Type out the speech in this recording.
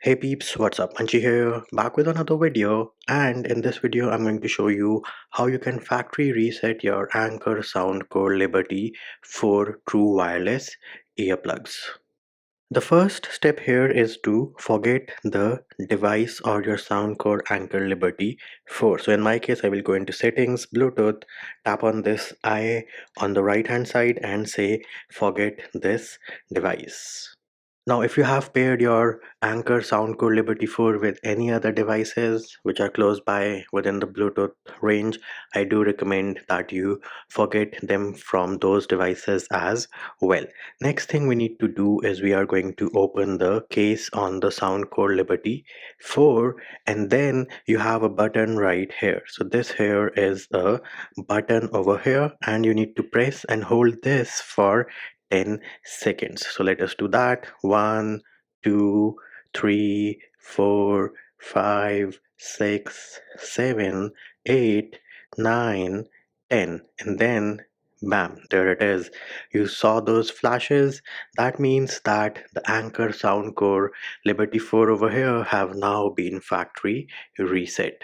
Hey peeps, what's up? Manchi here, back with another video, and in this video I'm going to show you how you can factory reset your Anchor SoundCore Liberty for true wireless earplugs. The first step here is to forget the device or your SoundCore Anchor Liberty 4. So in my case, I will go into settings, Bluetooth, tap on this eye on the right hand side and say forget this device. Now, if you have paired your Anchor SoundCore Liberty 4 with any other devices which are close by within the Bluetooth range, I do recommend that you forget them from those devices as well. Next thing we need to do is we are going to open the case on the SoundCore Liberty 4, and then you have a button right here. So this here is a button over here, and you need to press and hold this for 10 seconds. So let us do that. 1, 2, 3, 4, 5, 6, 7, 8, 9, 10, and then bam, there it is. You saw those flashes. That means that the Anchor SoundCore Liberty 4 over here have now been factory reset.